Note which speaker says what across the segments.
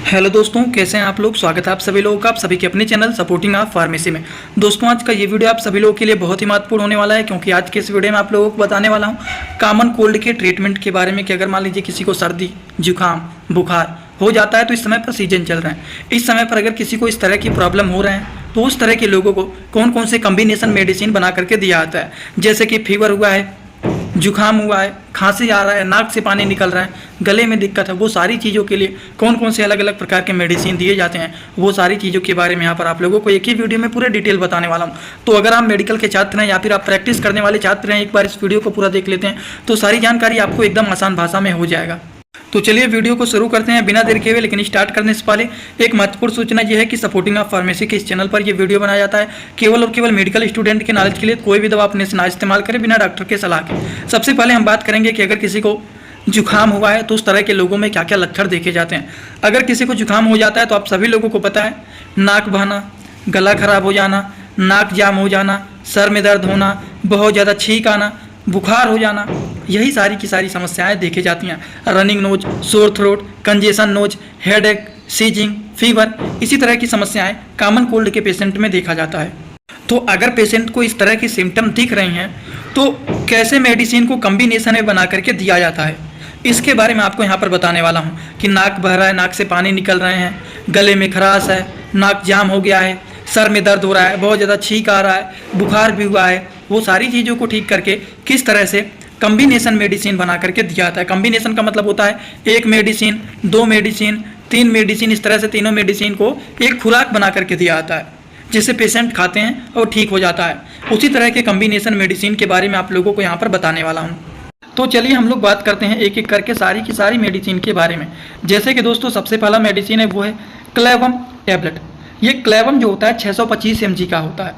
Speaker 1: Hello दोस्तों, कैसे हैं आप लोग। स्वागत है आप सभी लोगों का आप सभी के अपने चैनल सपोर्टिंग ऑफ फार्मेसी में। दोस्तों, आज का ये वीडियो आप सभी लोगों के लिए बहुत ही महत्वपूर्ण होने वाला है, क्योंकि आज के इस वीडियो में आप लोगों को बताने वाला हूँ कॉमन कोल्ड के ट्रीटमेंट के बारे में कि अगर मान लीजिए किसी को सर्दी जुकाम बुखार हो जाता है, तो इस समय पर सीजन चल रहा है, इस समय पर अगर किसी को इस तरह की प्रॉब्लम हो रहे हैं तो उस तरह के लोगों को कौन कौन से कम्बिनेशन मेडिसिन बना करके दिया जाता है। जैसे कि फीवर हुआ है, जुकाम हुआ है, खांसी आ रहा है, नाक से पानी निकल रहा है, गले में दिक्कत है, वो सारी चीज़ों के लिए कौन कौन से अलग अलग प्रकार के मेडिसिन दिए जाते हैं, वो सारी चीज़ों के बारे में यहाँ पर आप लोगों को एक ही वीडियो में पूरे डिटेल बताने वाला हूँ। तो अगर आप मेडिकल के छात्र हैं या फिर आप प्रैक्टिस करने वाले छात्र हैं, एक बार इस वीडियो को पूरा देख लेते हैं तो सारी जानकारी आपको एकदम आसान भाषा में हो जाएगा। तो चलिए वीडियो को शुरू करते हैं बिना देर के हुए। लेकिन स्टार्ट करने से पहले एक महत्वपूर्ण सूचना यह है कि सपोर्टिंग ऑफ फार्मेसी के इस चैनल पर यह वीडियो बनाया जाता है केवल और केवल मेडिकल स्टूडेंट के नॉलेज के लिए। कोई भी दवा अपने से ना इस्तेमाल करें बिना डॉक्टर के सलाह के। सबसे पहले हम बात करेंगे कि अगर किसी को जुकाम हुआ है तो उस तरह के लोगों में क्या क्या लक्षण देखे जाते हैं। अगर किसी को जुकाम हो जाता है तो आप सभी लोगों को पता है, नाक बहना, गला खराब हो जाना, नाक जाम हो जाना, सर में दर्द होना, बहुत ज़्यादा छींक आना, बुखार हो जाना, यही सारी की सारी समस्याएं देखी जाती हैं। Running nose, sore throat, congestion nose, headache, sneezing, fever, इसी तरह की समस्याएं कॉमन कोल्ड के पेशेंट में देखा जाता है। तो अगर पेशेंट को इस तरह की सिम्टम दिख रही हैं तो कैसे मेडिसिन को कम्बिनेशन में बना करके दिया जाता है, इसके बारे में आपको यहाँ पर बताने वाला हूँ। कि नाक बह रहा है, नाक से पानी निकल रहे हैं, गले में खराश है, नाक जाम हो गया है, सर में दर्द हो रहा है, बहुत ज़्यादा छींक आ रहा है, बुखार भी हुआ है, वो सारी चीज़ों को ठीक करके किस तरह से कम्बिनेशन मेडिसिन बना करके दिया जाता है। कम्बिनेशन का मतलब होता है एक मेडिसिन, दो मेडिसिन, तीन मेडिसिन, इस तरह से तीनों मेडिसिन को एक खुराक बना करके दिया जाता है, जिससे पेशेंट खाते हैं और ठीक हो जाता है। उसी तरह के कम्बिनेशन मेडिसिन के बारे में आप लोगों को यहाँ पर बताने वाला हूँ। तो चलिए हम लोग बात करते हैं एक एक करके सारी की सारी मेडिसिन के बारे में। जैसे कि दोस्तों सबसे पहला मेडिसिन है वो है क्लेवम टैबलेट। ये क्लेवम जो होता है 625 mg का होता है।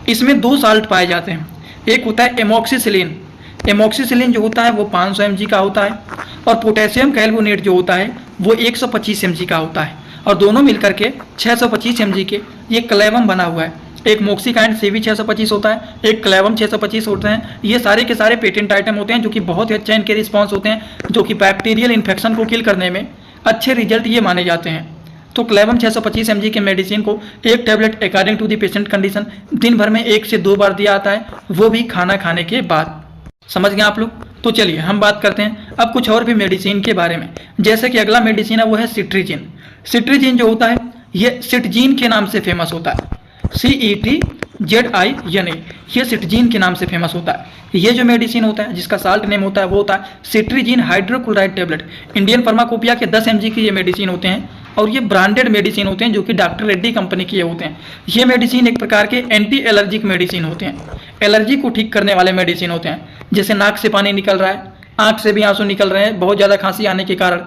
Speaker 1: इसमें दो साल्ट पाए जाते हैं, एक होता है एमोक्सिसिलिन। एमोक्सिसिलिन जो होता है वो 500 mg का होता है, और पोटेशियम कैल्वोनेट जो होता है वो 125 mg का होता है, और दोनों मिलकर के 625 mg के ये क्लेवम बना हुआ है। एक मोक्सिकाइंड CV 625 होता है, एक क्लेवम 625 होते हैं। ये सारे के सारे पेटेंट आइटम होते हैं जो कि बहुत ही अच्छा इनके रिस्पॉन्स होते हैं, जो कि बैक्टीरियल इन्फेक्शन को किल करने में अच्छे रिजल्ट ये माने जाते हैं। तो क्लेवम 625 mg के मेडिसिन को एक tablet according to the patient condition दिन भर में 1 से 2 बार दिया जाता है, वो भी खाना खाने के बाद। समझ गए आप लोग। तो चलिए हम बात करते हैं अब कुछ और भी मेडिसिन के बारे में। जैसे कि अगला मेडिसिन है वो है सिट्रीजिन। सिट्रीजिन जो होता है ये सिटजीन के नाम से फेमस होता है, CETZINA, ये सिटजीन के नाम से फेमस होता है। ये जो मेडिसिन होता है जिसका साल्ट नेम होता है वो होता है cetirizine hydrochloride tablet. Indian pharmacopoeia के 10 mg की ये मेडिसिन होते हैं, और ये ब्रांडेड मेडिसिन होते हैं जो कि डॉक्टर रेड्डी कंपनी के होते हैं। ये मेडिसिन एक प्रकार के एंटी एलर्जिक मेडिसिन होते हैं, एलर्जी को ठीक करने वाले मेडिसिन होते हैं। जैसे नाक से पानी निकल रहा है, आँख से भी आंसू निकल रहे हैं, बहुत ज़्यादा खांसी आने के कारण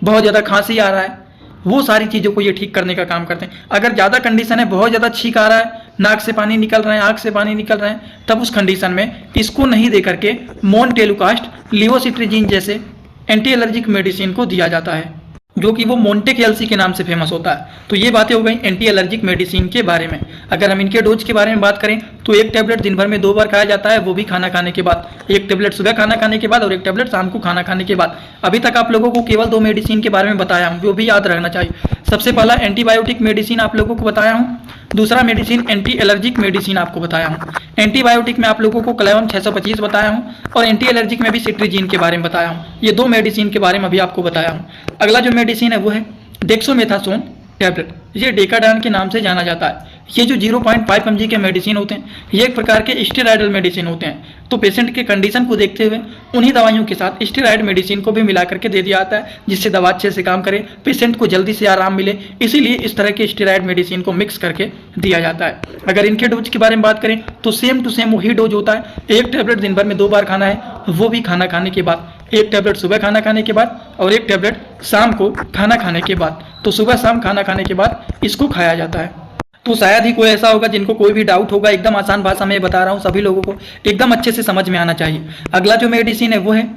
Speaker 1: बहुत ज़्यादा खांसी आ रहा है, वो सारी चीज़ों को ये ठीक करने का काम करते हैं। अगर ज़्यादा कंडीशन है, बहुत ज़्यादा छींक आ रहा है, नाक से पानी निकल रहे हैं, आँख से पानी निकल रहे हैं, तब उस कंडीशन में इसको नहीं दे करके मोन्टेलुकास्ट, लिवोसिट्रीजिन जैसे एंटी एलर्जिक मेडिसिन को दिया जाता है, जो कि वो मोन्टेकेल्सी के नाम से फेमस होता है। तो ये बातें हो गई एंटी एलर्जिक मेडिसिन के बारे में। अगर हम इनके डोज के बारे में बात करें तो एक टैबलेट दिन भर में 2 बार खाया जाता है, वो भी खाना खाने के बाद। एक टैबलेट सुबह खाना खाने के बाद और एक टैबलेट शाम को खाना खाने के बाद। अभी तक आप लोगों को केवल 2 मेडिसिन के बारे में बताया हूँ, वो भी याद रखना चाहिए। सबसे पहला एंटीबायोटिक मेडिसिन आप लोगों को बताया हूँ, दूसरा मेडिसिन एंटी एलर्जिक मेडिसिन आपको बताया हूँ। एंटीबायोटिक में आप लोगों को क्लेवम 625 बताया हूँ, और एंटी एलर्जिक में भी सिट्रीजिन के बारे में बताया हूँ। ये 2 मेडिसिन के बारे में अभी आपको बताया हूँ। अगला जो मेडिसिन है वो है डेक्सोमेथासोन टैबलेट। ये डेकाडान के नाम से जाना जाता है। ये जो 0.5 mg के मेडिसिन होते हैं ये एक प्रकार के स्टेरॉयडल मेडिसिन होते हैं। तो पेशेंट के कंडीशन को देखते हुए उन्हीं दवाइयों के साथ स्टेरॉयड मेडिसिन को भी मिला करके दे दिया जाता है, जिससे दवा अच्छे से काम करे, पेशेंट को जल्दी से आराम मिले। इसीलिए इस तरह के स्टेरॉयड मेडिसिन को मिक्स करके दिया जाता है। अगर इनके डोज के बारे में बात करें तो सेम टू सेम वही डोज होता है। एक टैबलेट दिन भर में 2 बार खाना है, वो भी खाना खाने के बाद। एक टैबलेट सुबह खाना खाने के बाद और एक टैबलेट शाम को खाना खाने के बाद। तो सुबह शाम खाना खाने के बाद इसको खाया जाता है। तो शायद ही कोई ऐसा होगा जिनको कोई भी डाउट होगा। एकदम आसान भाषा में बता रहा हूँ, सभी लोगों को एकदम अच्छे से समझ में आना चाहिए। अगला जो मेडिसिन है वो है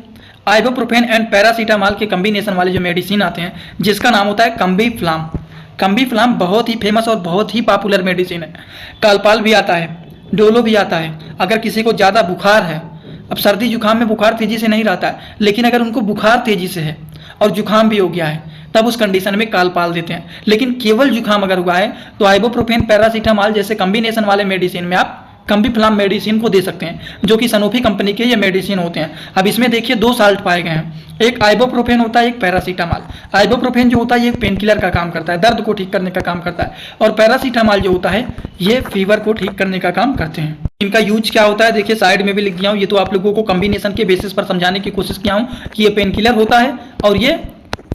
Speaker 1: आइबुप्रोफेन एंड पैरासीटामॉल के कम्बिनेशन वाले जो मेडिसिन आते हैं, जिसका नाम होता है कम्बीफ्लाम। कम्बीफ्लाम बहुत ही फेमस और बहुत ही पॉपुलर मेडिसिन है। कालपाल भी आता है, डोलो भी आता है। अगर किसी को ज़्यादा बुखार है, अब सर्दी जुकाम में बुखार तेजी से नहीं रहता है, लेकिन अगर उनको बुखार तेजी से है और जुकाम भी हो गया है तब उस कंडीशन में काल पाल देते हैं। लेकिन केवल जुकाम अगर हुआ है तो आइबोप्रोफेन, पैरासीटामॉल जैसे कॉम्बिनेशन वाले मेडिसिन में आप कम्बीफ्लाम मेडिसिन को दे सकते हैं, जो कि सनोफी कंपनी के ये मेडिसिन होते हैं। अब इसमें देखिए 2 साल्ट पाए गए हैं, एक आइबोप्रोफेन होता है, एक पैरासीटामॉल। आइबोप्रोफेन जो होता है ये पेन किलर का काम करता है, दर्द को ठीक करने का काम करता है, और पैरासीटामॉल जो होता है ये फीवर को ठीक करने का काम करते हैं। इनका यूज क्या होता है देखिए साइड में भी लिख दिया हूँ, ये तो आप लोगों को कॉम्बिनेशन के बेसिस पर समझाने की कोशिश किया हूँ कि ये पेन किलर होता है और ये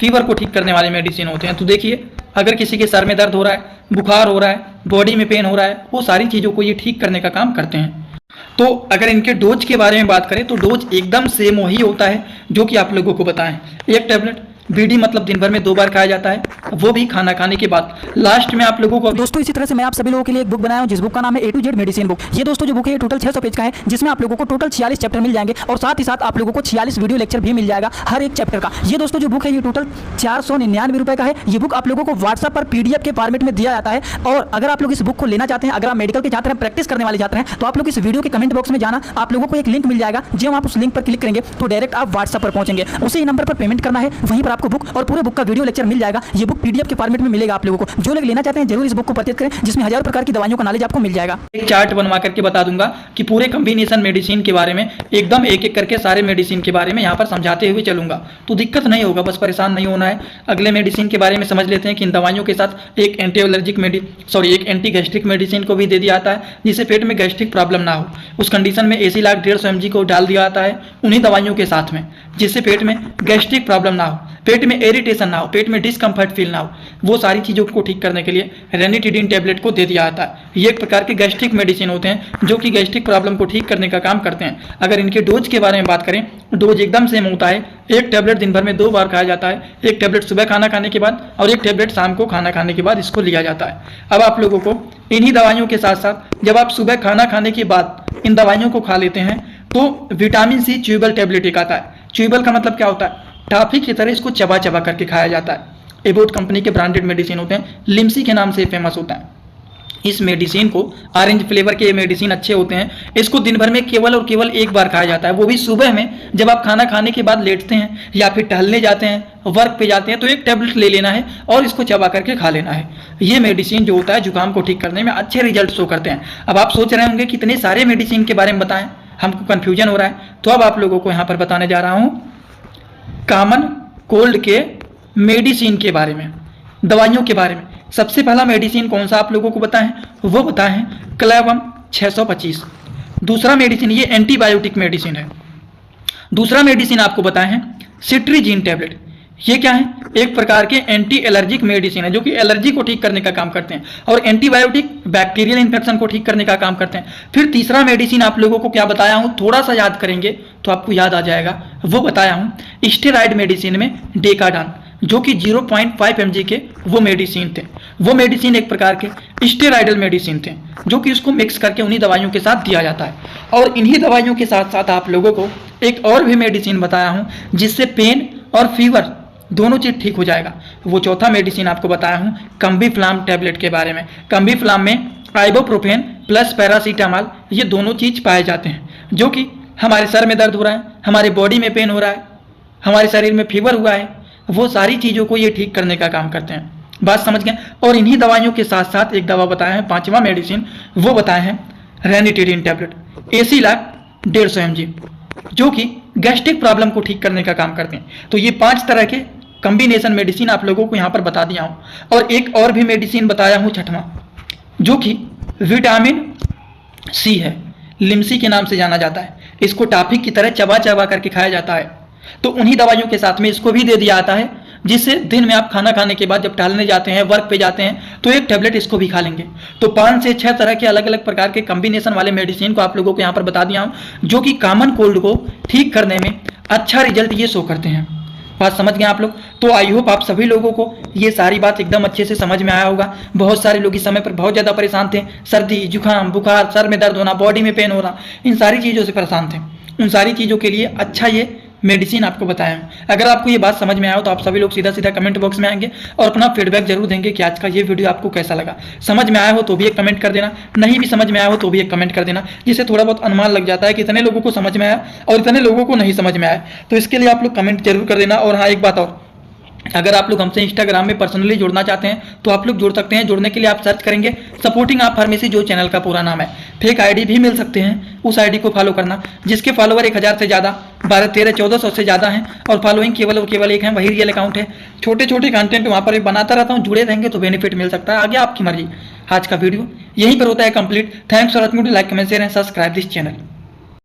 Speaker 1: फीवर को ठीक करने वाले मेडिसिन होते हैं। तो देखिए अगर किसी के सर में दर्द हो रहा है, बुखार हो रहा है, बॉडी में पेन हो रहा है, वो सारी चीज़ों को ये ठीक करने का काम करते हैं। तो अगर इनके डोज के बारे में बात करें तो डोज एकदम सेम वही होता है जो कि आप लोगों को बताएं। एक टैबलेट बीडी मतलब दिन भर में 2 बार खाया जाता है, वो भी खाना खाने के बाद। लास्ट में आप लोगों को
Speaker 2: दोस्तों इसी तरह से मैं आप सभी लोगों के लिए एक बुक बनाया हूं जिस बुक का नाम है A to Z medicine book. ये दोस्तों जो बुक है ये टोटल 600 पेज का है, जिसमें आप लोगों को टोटल 46 चैप्टर मिल जाएंगे और साथ ही साथ आप लोगों को 46 वीडियो लेक्चर भी मिल जाएगा हर एक चैप्टर का। ये दोस्तों जो बुक है ये टोटल 499 रुपए का है। ये बुक आप लोगों को व्हाट्सएप पर PDF के फॉर्मेट में दिया जाता है। और अगर आप लोग इस बुक को लेना चाहते हैं, अगर आप मेडिकल के छात्र हैं, प्रैक्टिस करने वाले छात्र हैं, तो आप लोग इस वीडियो के कमेंट बॉक्स में जाना, आप लोगों को एक लिंक मिल जाएगा। जब आप उस लिंक पर क्लिक करेंगे तो डायरेक्ट आप व्हाट्सएप पर पहुंचेंगे, उसी नंबर पर पेमेंट करना है, वहीं पर आपको बुक और पूरे बुक का वीडियो लेक्चर मिल जाएगा। ये बुक PDF के फॉर्मेट में मिलेगा आप लोगों को। जो लोग लेना चाहते हैं जरूर इस बुक को परचेज करें, जिसमें हजारों प्रकार की दवाइयों का नॉलेज आपको मिल जाएगा।
Speaker 1: एक चार्ट बनवा करके बता दूंगा कि पूरे कॉम्बिनेशन मेडिसिन के बारे में एकदम एक एक करके सारे मेडिसिन के बारे में यहाँ पर समझाते हुए चलूंगा, तो दिक्कत नहीं होगा, बस परेशान नहीं होना है। अगले मेडिसिन के बारे में समझ लेते हैं कि इन दवाइयों के साथ एक एक एंटी गैस्ट्रिक मेडिसिन को भी दे दिया जाता है, जिससे पेट में गैस्ट्रिक प्रॉब्लम ना हो। उस कंडीशन में एसिलाक 150 mg को डाल दिया जाता है उन्हीं दवाइयों के साथ में, जिससे पेट में गैस्ट्रिक प्रॉब्लम ना हो, पेट में इरिटेशन ना हो, पेट में डिस्कम्फर्ट फील ना हो। वो सारी चीज़ों को ठीक करने के लिए रेनिटिडिन टैबलेट को दे दिया जाता है। ये एक प्रकार के गैस्ट्रिक मेडिसिन होते हैं जो कि गैस्ट्रिक प्रॉब्लम को ठीक करने का काम करते हैं। अगर इनके डोज के बारे में बात करें, डोज एकदम सेम होता है। एक टैबलेट दिन भर में 2 बार खाया जाता है, एक टैबलेट सुबह खाना खाने के बाद और एक टैबलेट शाम को खाना खाने के बाद इसको लिया जाता है। अब आप लोगों को इन्हीं दवाइयों के साथ साथ जब आप सुबह खाना खाने के बाद इन दवाइयों को खा लेते हैं तो विटामिन C च्यूबल टैबलेट एक आता है। च्यूबल का मतलब क्या होता है? टॉफी की तरह इसको चबा चबा करके खाया जाता है। एबोट कंपनी के ब्रांडेड मेडिसिन होते हैं, लिम्सी के नाम से फेमस होता है। इस मेडिसिन को ऑरेंज फ्लेवर के मेडिसिन अच्छे होते हैं, इसको दिन भर में केवल और केवल 1 बार खाया जाता है, वो भी सुबह में जब आप खाना खाने के बाद लेटते हैं या फिर टहलने जाते हैं, वर्क पे जाते हैं, तो एक टैबलेट ले लेना है और इसको चबा करके खा लेना है। ये मेडिसिन जो होता है जुकाम को ठीक करने में अच्छे रिजल्ट शो करते हैं। अब आप सोच रहे होंगे कितने सारे मेडिसिन के बारे में बताएं, हमको कन्फ्यूजन हो रहा है, तो अब आप लोगों को यहाँ पर बताने जा रहा हूँ कॉमन कोल्ड के मेडिसिन के बारे में, दवाइयों के बारे में। सबसे पहला मेडिसिन कौन सा आप लोगों को बताएं, वो बताएं क्लेवम 625। दूसरा मेडिसिन ये एंटीबायोटिक मेडिसिन है। दूसरा मेडिसिन आपको बताएं है सिट्रीजिन टैबलेट। ये क्या है? एक प्रकार के एंटी एलर्जिक मेडिसिन है जो कि एलर्जी को ठीक करने का काम करते हैं, और एंटीबायोटिक बैक्टीरियल इन्फेक्शन को ठीक करने का काम करते हैं। फिर तीसरा मेडिसिन आप लोगों को क्या बताया हूँ, थोड़ा सा याद करेंगे तो आपको याद आ जाएगा, वो बताया हूँ स्टेरॉइड मेडिसिन में डेकाडान, जो कि 0.5 mg के वो मेडिसिन थे। वो मेडिसिन एक प्रकार के स्टेरॉइडल मेडिसिन थे जो कि उसको मिक्स करके उन्हीं दवाइयों के साथ दिया जाता है। और इन्हीं दवाइयों के साथ साथ आप लोगों को एक और भी मेडिसिन बताया हूँ जिससे पेन और फीवर दोनों चीज़ ठीक हो जाएगा। वो चौथा मेडिसिन आपको बताया हूँ कम्बीफ्लाम टैबलेट के बारे में। कम्बीफ्लाम में आइबोप्रोफेन प्लस पैरासीटामॉल ये दोनों चीज़ पाए जाते हैं, जो कि हमारे सर में दर्द हो रहा है, हमारे बॉडी में पेन हो रहा है, हमारे शरीर में फीवर हुआ है, वो सारी चीज़ों को ये ठीक करने का काम करते हैं। बात समझ गए? और इन्हीं दवाइयों के साथ साथ एक दवा बताया है, 5वां मेडिसिन, वो बताए हैं रेनिटिडिन टैबलेट एसिलाक 150 mg, जो कि गैस्ट्रिक प्रॉब्लम को ठीक करने का काम करते हैं। तो ये 5 तरह के कॉम्बिनेशन मेडिसिन आप लोगों को यहाँ पर बता दिया हूँ। और एक और भी मेडिसिन बताया हूँ 6वां, जो कि विटामिन C है, लिम्सी के नाम से जाना जाता है। इसको टॉफी की तरह चबा चबा करके खाया जाता है। तो उन्हीं दवाइयों के साथ में इसको भी दे दिया जाता है, जिससे दिन में आप खाना खाने के बाद जब टहलने जाते हैं, वर्क पे जाते हैं, तो एक टैबलेट इसको भी खा लेंगे। तो 5 से 6 तरह के अलग अलग प्रकार के कॉम्बिनेशन वाले मेडिसिन को आप लोगों को यहाँ पर बता दिया हूँ, जो कि कॉमन कोल्ड को ठीक करने में अच्छा रिजल्ट ये शो करते हैं। बात समझ गए आप लोग? तो आई होप आप सभी लोगों को ये सारी बात एकदम अच्छे से समझ में आया होगा। बहुत सारे लोग इस समय पर बहुत ज़्यादा परेशान थे, सर्दी, जुकाम, बुखार, सर में दर्द होना, बॉडी में पेन होना, इन सारी चीज़ों से परेशान थे। उन सारी चीज़ों के लिए अच्छा ये मेडिसिन आपको बताया हूँ। अगर आपको ये बात समझ में आया हो तो आप सभी लोग सीधा सीधा कमेंट बॉक्स में आएंगे और अपना फीडबैक जरूर देंगे कि आज का ये वीडियो आपको कैसा लगा। समझ में आया हो तो भी एक कमेंट कर देना, नहीं भी समझ में आया हो तो भी एक कमेंट कर देना, जिससे थोड़ा बहुत अनुमान लग जाता है कि इतने लोगों को समझ में आया और इतने लोगों को नहीं समझ में आया। तो इसके लिए आप लोग कमेंट जरूर कर देना। और हाँ, एक बात और, अगर आप लोग हमसे इंस्टाग्राम में पर्सनली जुड़ना चाहते हैं तो आप लोग जुड़ सकते हैं। जुड़ने के लिए आप सर्च करेंगे सपोर्टिंग आप फार्मेसी, जो चैनल का पूरा नाम है। फेक आईडी भी मिल सकते हैं, उस आईडी को फॉलो करना जिसके फॉलोवर 1000 से ज़्यादा, 12, 13, 1400 से ज़्यादा हैं और फॉलोइंग केवल और केवल एक है, वही रियल अकाउंट है। छोटे छोटे कंटेंट वहाँ पर बनाता रहता हूँ, जुड़े रहेंगे तो बेनिफिट मिल सकता है। आगे आपकी मर्जी। आज का वीडियो यहीं पर होता है complete. Thanks for watching, like comment share and subscribe this channel.